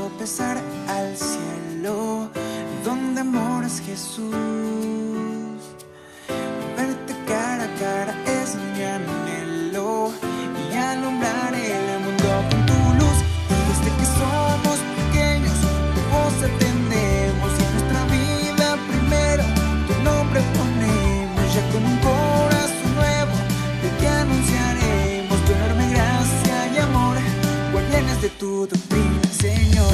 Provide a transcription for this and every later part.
tropezar al cielo, donde moras, Jesús. Verte cara a cara es mi anhelo, y alumbrar el mundo con tu luz. Y desde que somos pequeños, tu voz atendemos, y en nuestra vida primero tu nombre ponemos. Ya con un corazón nuevo te anunciaremos tu enorme gracia y amor, guardianes de tu doctrina, Señor,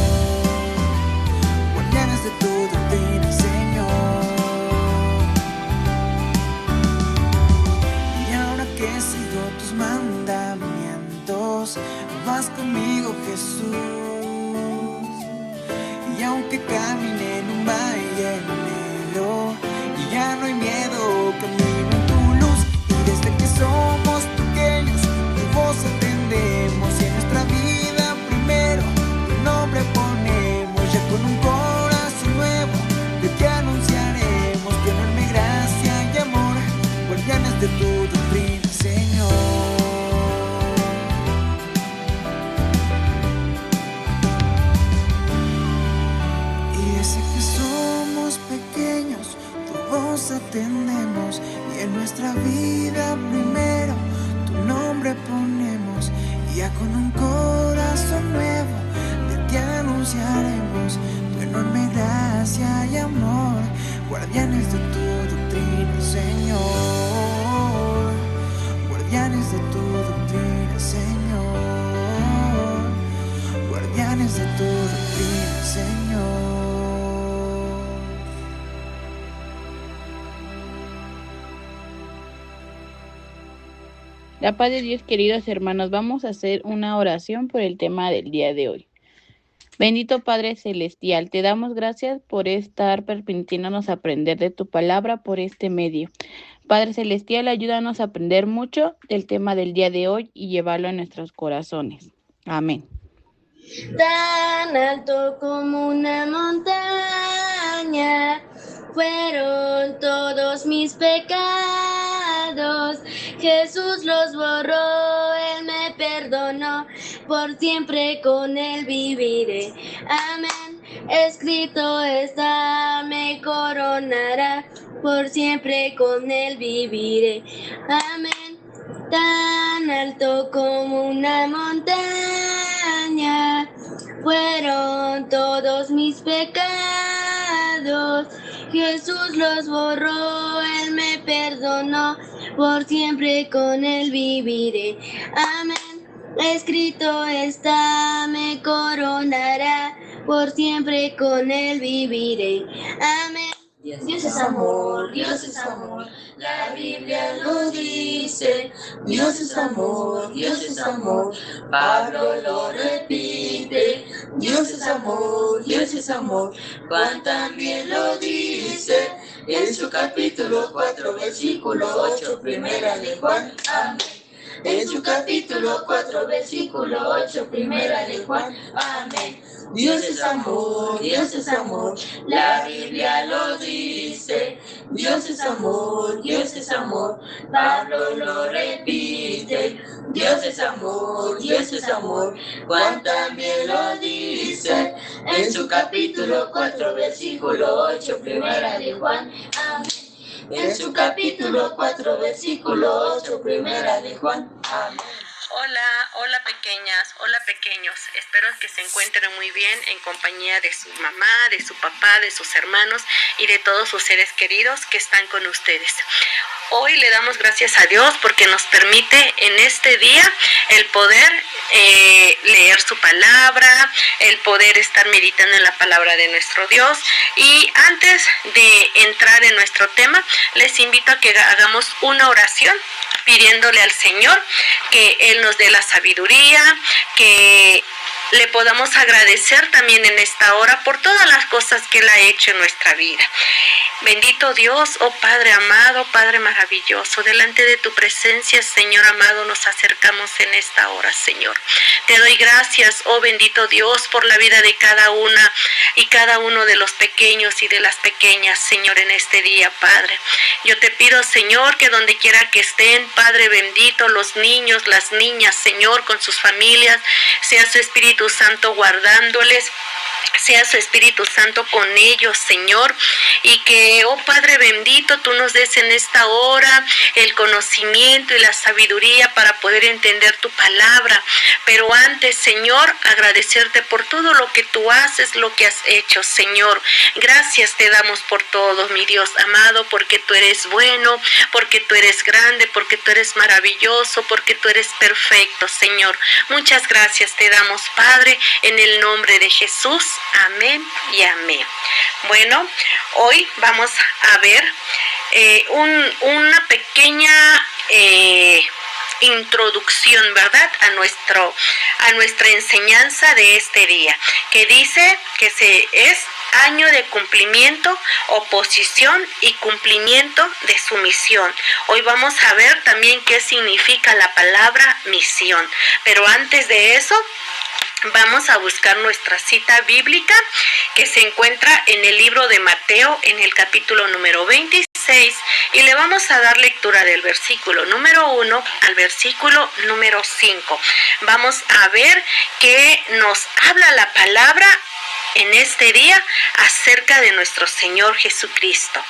guardianes de tu doctrina, Señor. Y ahora que sigo tus mandamientos, vas conmigo, Jesús. Y aunque camine en un valle negro, y ya no hay miedo, camino en tu luz. Y desde que somos pequeños, tu voz atendemos, y en nuestra vida primero tu nombre ponemos. Ya con un corazón nuevo te anunciaremos tu enorme gracia y amor, guardianes de tu doctrina, Señor. Y desde que somos pequeños, tu voz atendemos, y en nuestra vida primero tu nombre ponemos. Y ya con un corazón nuevo te anunciaremos tu enorme gracia y amor, guardianes de tu doctrina, Señor, guardianes de tu doctrina, Señor, guardianes de tu doctrina, Señor. La paz de Dios, queridos hermanos, vamos a hacer una oración por el tema del día de hoy. Bendito Padre Celestial, te damos gracias por estar permitiéndonos aprender de tu palabra por este medio. Padre Celestial, ayúdanos a aprender mucho del tema del día de hoy y llevarlo a nuestros corazones. Amén. Tan alto como una montaña fueron todos mis pecados. Jesús los borró, Él me perdonó, por siempre con Él viviré. Amén. Escrito está, me coronará, por siempre con Él viviré. Amén. Tan alto como una montaña fueron todos mis pecados. Jesús los borró, Él me perdonó, por siempre con Él viviré. Amén. Escrito está, me coronará, por siempre con Él viviré. Amén. Dios es amor, Dios es amor, la Biblia lo dice. Dios es amor, Dios es amor, Pablo lo repite. Dios es amor, Juan también lo dice. En su capítulo 4, versículo 8, primera de Juan, amén. En su capítulo 4, versículo 8, primera de Juan, amén. Dios es amor, la Biblia lo dice. Dios es amor, Pablo lo repite. Dios es amor, Juan también lo dice. En su capítulo 4, versículo 8, primera de Juan, amén. En su capítulo 4, versículo 8, primera de Juan, amén. Hola pequeñas, hola pequeños, espero que se encuentren muy bien en compañía de su mamá, de su papá, de sus hermanos y de todos sus seres queridos que están con ustedes. Hoy le damos gracias a Dios porque nos permite en este día el poder leer su palabra, el poder estar meditando en la palabra de nuestro Dios. Y antes de entrar en nuestro tema, les invito a que hagamos una oración pidiéndole al Señor que Él nos dé la sabiduría, que le podamos agradecer también en esta hora por todas las cosas que Él ha hecho en nuestra vida. Bendito Dios, oh Padre amado, Padre maravilloso, delante de tu presencia, Señor amado, nos acercamos en esta hora, Señor. Te doy gracias, oh bendito Dios, por la vida de cada una y cada uno de los pequeños y de las pequeñas, Señor, en este día, Padre. Yo te pido, Señor, que donde quiera que estén, Padre bendito, los niños, las niñas, Señor, con sus familias, sea su Espíritu Santo guardándoles, sea su Espíritu Santo con ellos, Señor, y que, oh Padre bendito, tú nos des en esta hora el conocimiento y la sabiduría para poder entender tu palabra. Pero antes, Señor, agradecerte por todo lo que tú haces, lo que has hecho, Señor. Gracias te damos por todo, mi Dios amado, porque tú eres bueno, porque tú eres grande, porque tú eres maravilloso, porque tú eres perfecto, Señor. Muchas gracias te damos, Padre, en el nombre de Jesús. Amén y amén. Bueno, hoy vamos a ver una pequeña introducción, ¿verdad? A nuestra enseñanza de este día, que dice que es año de cumplimiento, oposición y cumplimiento de su misión. Hoy vamos a ver también qué significa la palabra misión. Pero antes de eso, vamos a buscar nuestra cita bíblica que se encuentra en el libro de Mateo, en el capítulo número 26, y le vamos a dar lectura del versículo número 1 al versículo número 5. Vamos a ver qué nos habla la palabra en este día acerca de nuestro Señor Jesucristo.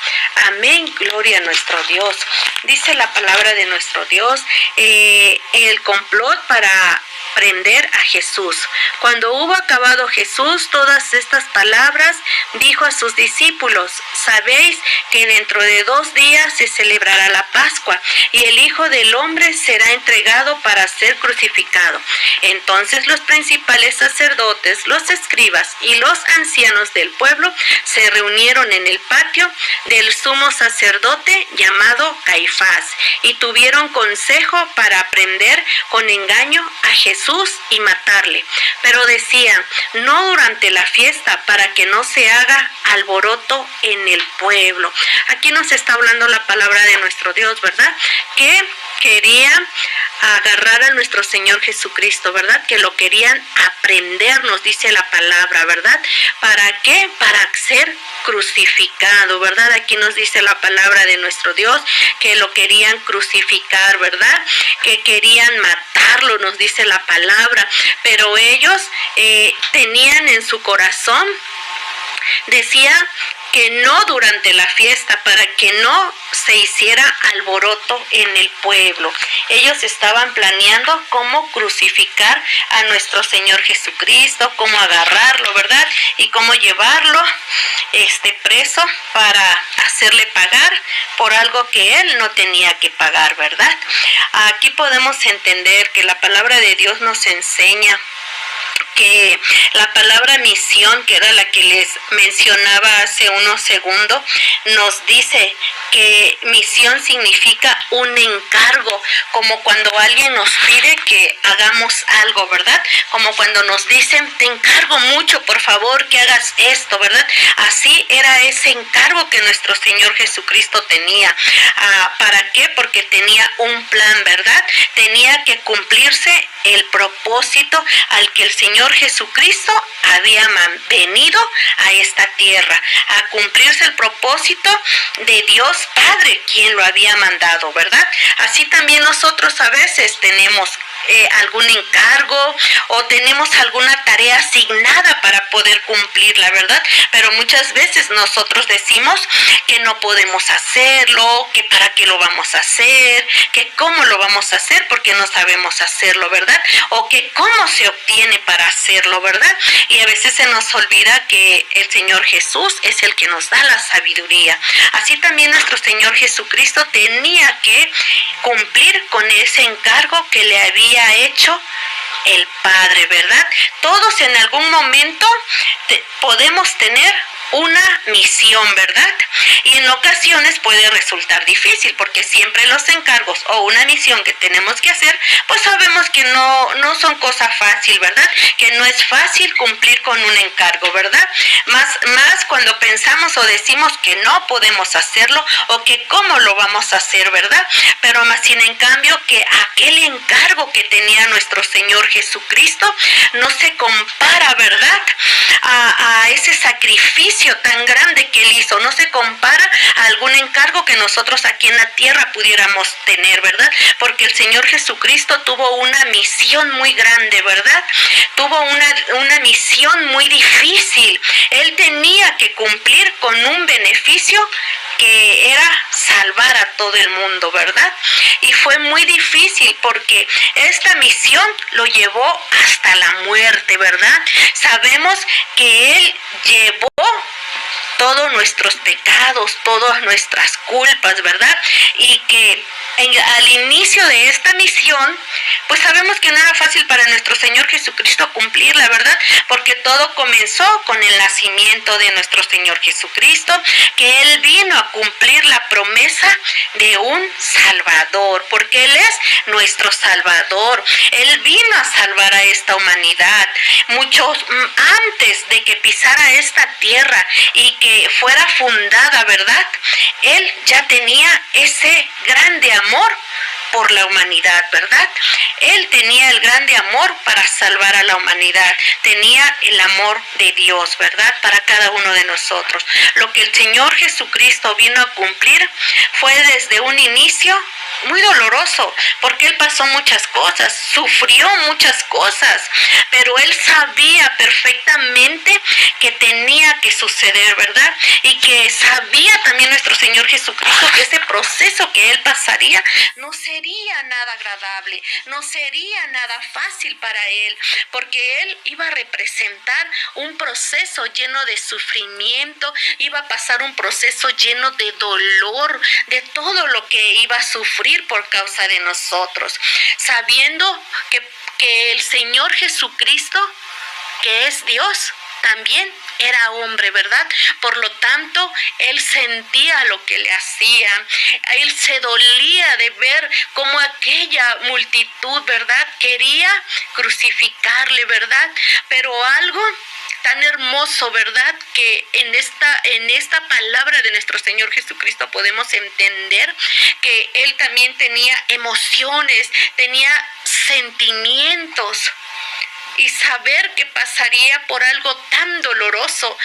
Amén, gloria a nuestro Dios. Dice la palabra de nuestro Dios, el complot para prender a Jesús. Cuando hubo acabado Jesús todas estas palabras, dijo a sus discípulos: sabéis que dentro de 2 días se celebrará la Pascua, y el Hijo del Hombre será entregado para ser crucificado. Entonces los principales sacerdotes, los escribas y los ancianos del pueblo se reunieron en el patio del sumo sacerdote llamado Caifás, y tuvieron consejo para prender con engaño a Jesús y matarle. Pero decían: no durante la fiesta, para que no se haga alboroto en el pueblo. Aquí nos está hablando la palabra de nuestro Dios, ¿verdad? Que querían agarrar a nuestro Señor Jesucristo, ¿verdad? Que lo querían aprender, nos dice la palabra, ¿verdad? ¿Para qué? Para ser crucificado, ¿verdad? Aquí nos dice la palabra de nuestro Dios que lo querían crucificar, ¿verdad? Que querían matarlo, nos dice la palabra, pero ellos tenían en su corazón, decía, que no durante la fiesta, para que no se hiciera alboroto en el pueblo. Ellos estaban planeando cómo crucificar a nuestro Señor Jesucristo, cómo agarrarlo, ¿verdad? Y cómo llevarlo preso para hacerle pagar por algo que él no tenía que pagar, ¿verdad? Aquí podemos entender que la palabra de Dios nos enseña que la palabra misión, que era la que les mencionaba hace unos segundos, nos dice que misión significa un encargo, como cuando alguien nos pide que hagamos algo, ¿verdad? Como cuando nos dicen: te encargo mucho, por favor, que hagas esto, ¿verdad? Así era ese encargo que nuestro Señor Jesucristo tenía. ¿Para qué? Porque tenía un plan, ¿verdad? Tenía que cumplirse el propósito al que el Señor Jesucristo había venido a esta tierra, a cumplirse el propósito de Dios Padre, quien lo había mandado, ¿verdad? Así también nosotros a veces tenemos algún encargo o tenemos alguna tarea asignada para poder cumplirla, ¿verdad? Pero muchas veces nosotros decimos que no podemos hacerlo, que para qué lo vamos a hacer, que cómo lo vamos a hacer porque no sabemos hacerlo, ¿verdad? O que cómo se obtiene para hacerlo, ¿verdad? Y a veces se nos olvida que el Señor Jesús es el que nos da la sabiduría. Así también nuestro Señor Jesucristo tenía que cumplir con ese encargo que le había hecho el Padre, ¿verdad? Todos en algún momento podemos tener una misión, ¿verdad? Y en ocasiones puede resultar difícil porque siempre los encargos o una misión que tenemos que hacer, pues sabemos que no son cosa fácil, ¿verdad? Que no es fácil cumplir con un encargo, ¿verdad? Más cuando pensamos o decimos que no podemos hacerlo o que cómo lo vamos a hacer, ¿verdad? Pero más sin en cambio que aquel encargo que tenía nuestro Señor Jesucristo no se compara, ¿verdad? A ese sacrificio sacrificio tan grande que Él hizo no se compara a algún encargo que nosotros aquí en la tierra pudiéramos tener, ¿verdad? Porque el Señor Jesucristo tuvo una misión muy grande, ¿verdad? Tuvo una misión muy difícil. Él tenía que cumplir con un beneficio que era salvar a todo el mundo, ¿verdad? Y fue muy difícil porque esta misión lo llevó hasta la muerte, ¿verdad? Sabemos que Él llevó todos nuestros pecados, todas nuestras culpas, ¿verdad? Y que al inicio de esta misión, pues sabemos que no era fácil para nuestro Señor Jesucristo cumplirla, ¿verdad? Porque todo comenzó con el nacimiento de nuestro Señor Jesucristo, que Él vino a cumplir la promesa de un Salvador, porque Él es nuestro Salvador. Él vino a salvar a esta humanidad. Muchos antes de que pisara esta tierra y que fuera fundada, ¿verdad? Él ya tenía ese grande amor por la humanidad, ¿verdad? Él tenía el grande amor para salvar a la humanidad, tenía el amor de Dios, ¿verdad? Para cada uno de nosotros. Lo que el Señor Jesucristo vino a cumplir fue desde un inicio muy doloroso, porque Él pasó muchas cosas, sufrió muchas cosas, pero Él sabía perfectamente que tenía que suceder, ¿verdad? Y que sabía también nuestro Señor Jesucristo que ese proceso que Él pasaría no sería nada agradable, no sería nada fácil para Él, porque Él iba a representar un proceso lleno de sufrimiento, iba a pasar un proceso lleno de dolor, de todo lo que iba a sufrir por causa de nosotros, sabiendo que el Señor Jesucristo, que es Dios, también era hombre, ¿verdad? Por lo tanto, Él sentía lo que le hacían. Él se dolía de ver cómo aquella multitud, ¿verdad?, quería crucificarle, ¿verdad? Pero algo tan hermoso, ¿verdad?, que en esta palabra de nuestro Señor Jesucristo podemos entender que Él también tenía emociones, tenía sentimientos. Y saber que pasaría por algo tan doloroso,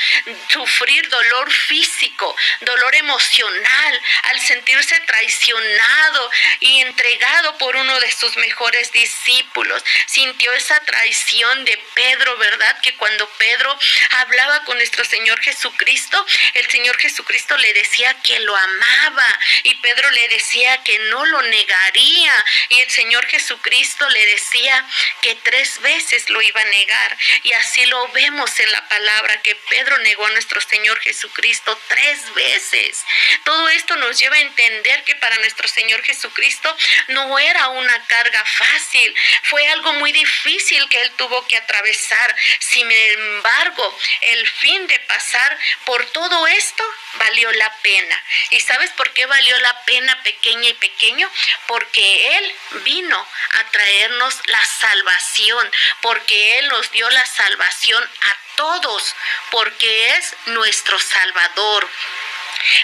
sufrir dolor físico, dolor emocional, al sentirse traicionado y entregado por uno de sus mejores discípulos. Sintió esa traición de Pedro, ¿verdad? Que cuando Pedro hablaba con nuestro Señor Jesucristo, el Señor Jesucristo le decía que lo amaba y Pedro le decía que no lo negaría, y el Señor Jesucristo le decía que 3 veces lo iba a negar. Y así lo vemos en la palabra, que Pedro negó a nuestro Señor Jesucristo 3 veces. Todo esto nos lleva a entender que para nuestro Señor Jesucristo no era una carga fácil, fue algo muy difícil que Él tuvo que atravesar. Sin embargo, el fin de pasar por todo esto valió la pena. ¿Y sabes por qué valió la pena, pequeña y pequeño? Porque Él vino a traernos la salvación, porque Él nos dio la salvación a todos, porque es nuestro Salvador.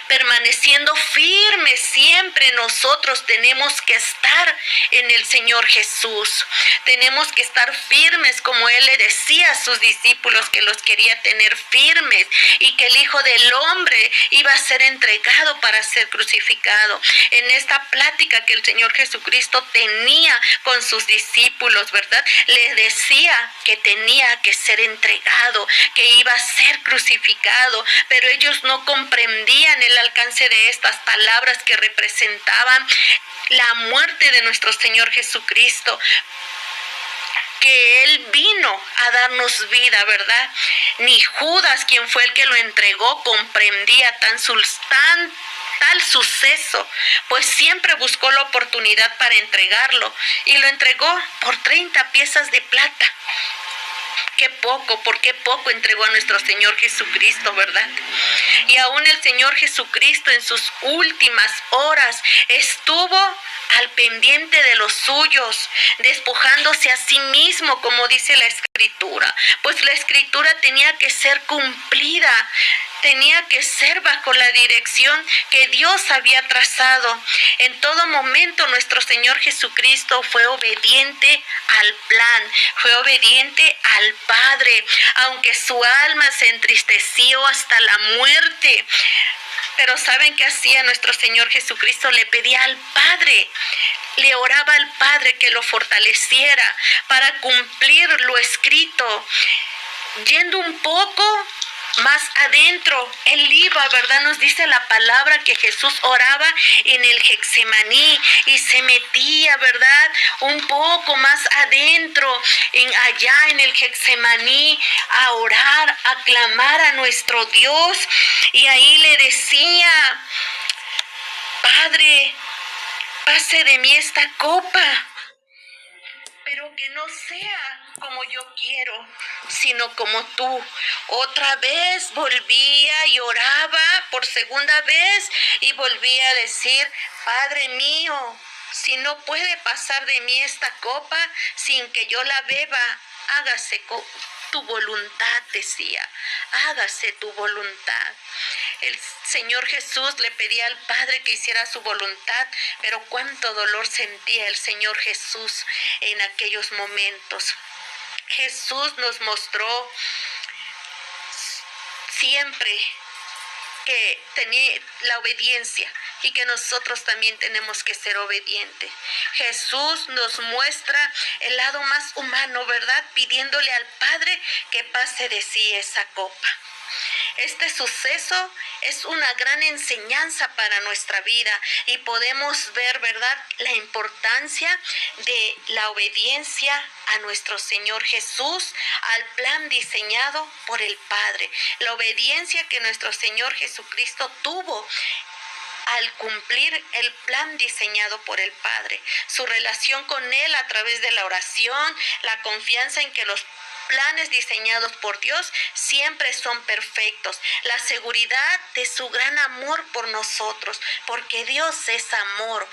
Permaneciendo firmes siempre, nosotros tenemos que estar en el Señor Jesús. Tenemos que estar firmes, como Él le decía a sus discípulos que los quería tener firmes, y que el Hijo del Hombre iba a ser entregado para ser crucificado. En esta plática que el Señor Jesucristo tenía con sus discípulos, ¿verdad?, le decía que tenía que ser entregado, que iba a ser crucificado, pero ellos no comprendían el alcance de estas palabras que representaban la muerte de nuestro Señor Jesucristo, que Él vino a darnos vida, ¿verdad? Ni Judas, quien fue el que lo entregó, comprendía tal suceso, pues siempre buscó la oportunidad para entregarlo, y lo entregó por 30 piezas de plata. ¿Por qué poco entregó a nuestro Señor Jesucristo, verdad? Y aún el Señor Jesucristo en sus últimas horas estuvo al pendiente de los suyos, despojándose a sí mismo, como dice la Escritura, pues la Escritura tenía que ser cumplida. tenía que ser bajo la dirección que Dios había trazado. En todo momento nuestro Señor Jesucristo fue obediente al plan, fue obediente al Padre, aunque su alma se entristeció hasta la muerte. Pero ¿saben qué hacía nuestro Señor Jesucristo? Le pedía al Padre, le oraba al Padre que lo fortaleciera para cumplir lo escrito. Yendo un poco más adentro, él iba, ¿verdad? Nos dice la palabra que Jesús oraba en el Getsemaní y se metía, ¿verdad? Un poco más adentro, allá en el Getsemaní, a orar, a clamar a nuestro Dios. Y ahí le decía: Padre, pase de mí esta copa, pero que no sea como yo quiero, sino como tú. Otra vez volvía y oraba por segunda vez y volvía a decir: Padre mío, si no puede pasar de mí esta copa sin que yo la beba, hágase tu voluntad, decía, hágase tu voluntad. El Señor Jesús le pedía al Padre que hiciera su voluntad, pero cuánto dolor sentía el Señor Jesús en aquellos momentos. Jesús nos mostró siempre que tenía la obediencia y que nosotros también tenemos que ser obedientes. Jesús nos muestra el lado más humano, ¿verdad? Pidiéndole al Padre que pase de sí esa copa. Este suceso es una gran enseñanza para nuestra vida y podemos ver, ¿verdad?, la importancia de la obediencia a nuestro Señor Jesús, al plan diseñado por el Padre. La obediencia que nuestro Señor Jesucristo tuvo al cumplir el plan diseñado por el Padre. Su relación con Él a través de la oración, la confianza en que los planes diseñados por Dios siempre son perfectos. La seguridad de su gran amor por nosotros, porque Dios es amor.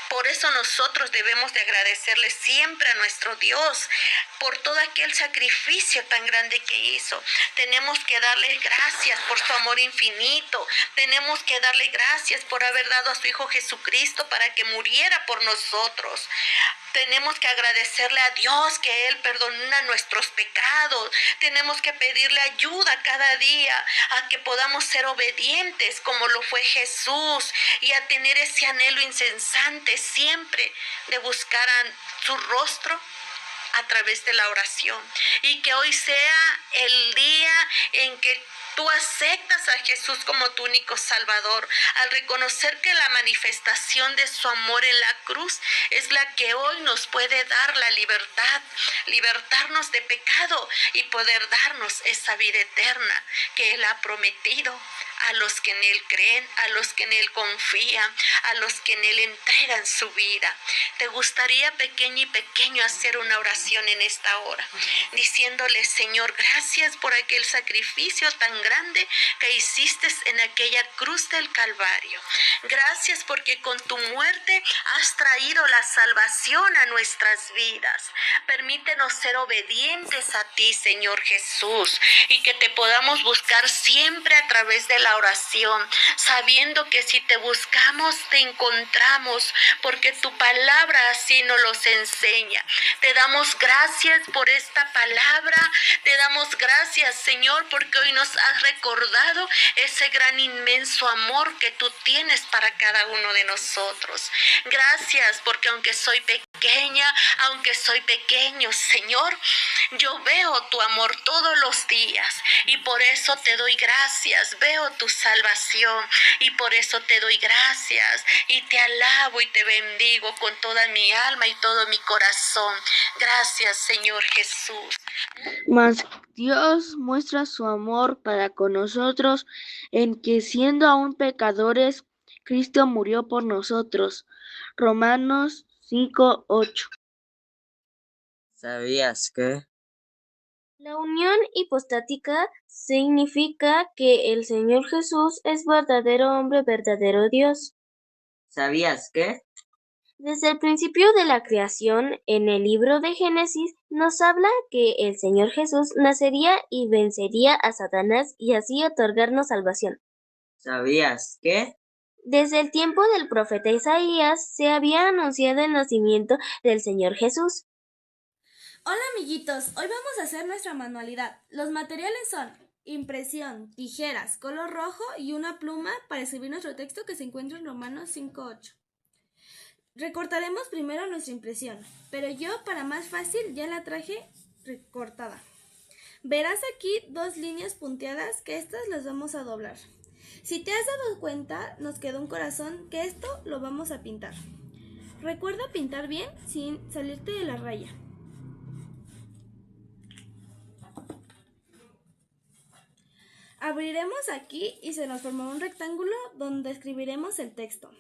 Por eso nosotros debemos de agradecerle siempre a nuestro Dios por todo aquel sacrificio tan grande que hizo. Tenemos que darle gracias por su amor infinito. Tenemos que darle gracias por haber dado a su Hijo Jesucristo para que muriera por nosotros. Tenemos que agradecerle a Dios que Él perdona nuestros pecados. Tenemos que pedirle ayuda cada día a que podamos ser obedientes como lo fue Jesús y a tener ese anhelo incesante siempre de buscar su rostro a través de la oración. Y que hoy sea el día en que tú aceptas a Jesús como tu único Salvador, al reconocer que la manifestación de su amor en la cruz es la que hoy nos puede dar la libertad, libertarnos de pecado y poder darnos esa vida eterna que Él ha prometido a los que en Él creen, a los que en Él confían, a los que en Él entregan su vida. ¿Te gustaría, pequeño y pequeño, hacer una oración en esta hora? Diciéndole: Señor, gracias por aquel sacrificio tan grande que hiciste en aquella cruz del Calvario. Gracias porque con tu muerte has traído la salvación a nuestras vidas. Permítenos ser obedientes a ti, Señor Jesús, y que te podamos buscar siempre a través de la oración, sabiendo que si te buscamos, te encontramos, porque tu palabra así nos los enseña. Te damos gracias por esta palabra, te damos gracias, Señor, porque hoy nos has recordado ese gran inmenso amor que tú tienes para cada uno de nosotros. Gracias porque aunque soy pequeña, aunque soy pequeño, Señor, yo veo tu amor todos los días y por eso te doy gracias. Veo tu salvación y por eso te doy gracias y te alabo y te bendigo con toda mi alma y todo mi corazón. Gracias, Señor Jesús. Mas Dios muestra su amor para con nosotros en que, siendo aún pecadores, Cristo murió por nosotros. Romanos 5:8. ¿Sabías que? La unión hipostática significa que el Señor Jesús es verdadero hombre, verdadero Dios. ¿Sabías que? Desde el principio de la creación, en el libro de Génesis, nos habla que el Señor Jesús nacería y vencería a Satanás y así otorgarnos salvación. ¿Sabías qué? Desde el tiempo del profeta Isaías se había anunciado el nacimiento del Señor Jesús. Hola amiguitos, hoy vamos a hacer nuestra manualidad. Los materiales son impresión, tijeras, color rojo y una pluma para escribir nuestro texto que se encuentra en Romanos 5:8. Recortaremos primero nuestra impresión, pero yo para más fácil ya la traje recortada. Verás aquí 2 líneas punteadas que estas las vamos a doblar. Si te has dado cuenta, nos quedó un corazón que esto lo vamos a pintar. Recuerda pintar bien sin salirte de la raya. Abriremos aquí y se nos formará un rectángulo donde escribiremos el texto.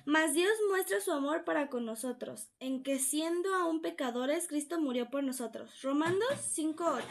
Mas Dios muestra su amor para con nosotros, en que siendo aún pecadores, Cristo murió por nosotros. Romanos 5:8.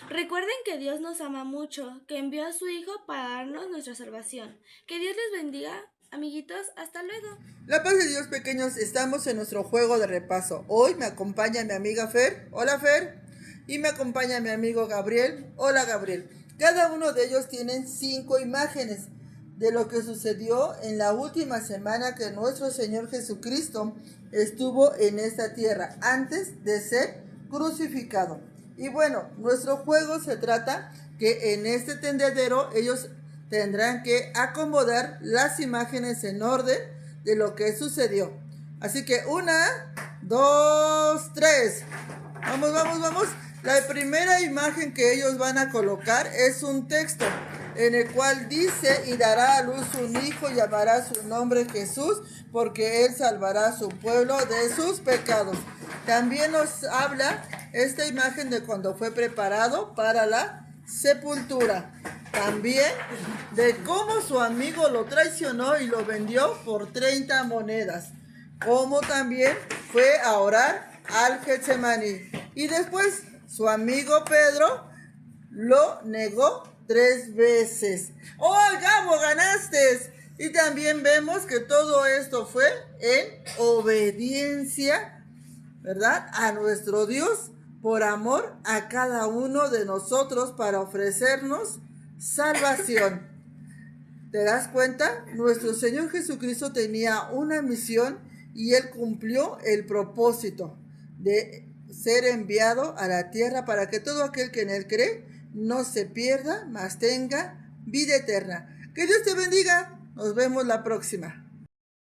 Recuerden que Dios nos ama mucho, que envió a su Hijo para darnos nuestra salvación. Que Dios les bendiga, amiguitos, hasta luego. La paz de Dios, pequeños, estamos en nuestro juego de repaso. Hoy me acompaña mi amiga Fer. Hola, Fer. Y me acompaña mi amigo Gabriel. Hola, Gabriel. Cada uno de ellos tienen 5 imágenes de lo que sucedió en la última semana que nuestro Señor Jesucristo estuvo en esta tierra antes de ser crucificado. Y bueno, nuestro juego se trata que en este tendedero ellos tendrán que acomodar las imágenes en orden de lo que sucedió. Así que 1, 2, 3. Vamos, vamos, vamos. La primera imagen que ellos van a colocar es un texto en el cual dice: y dará a luz un hijo, llamará su nombre Jesús, porque él salvará a su pueblo de sus pecados. También nos habla esta imagen de cuando fue preparado para la sepultura. También de cómo su amigo lo traicionó y lo vendió por 30 monedas. Como también fue a orar al Getsemaní. Y después su amigo Pedro lo negó 3 veces. ¡Oh, Gabo, ganaste! Y también vemos que todo esto fue en obediencia, ¿verdad?, a nuestro Dios, por amor a cada uno de nosotros, para ofrecernos salvación. ¿Te das cuenta? Nuestro Señor Jesucristo tenía una misión y Él cumplió el propósito de ser enviado a la tierra para que todo aquel que en Él cree no se pierda, mas tenga vida eterna. Que Dios te bendiga. Nos vemos la próxima.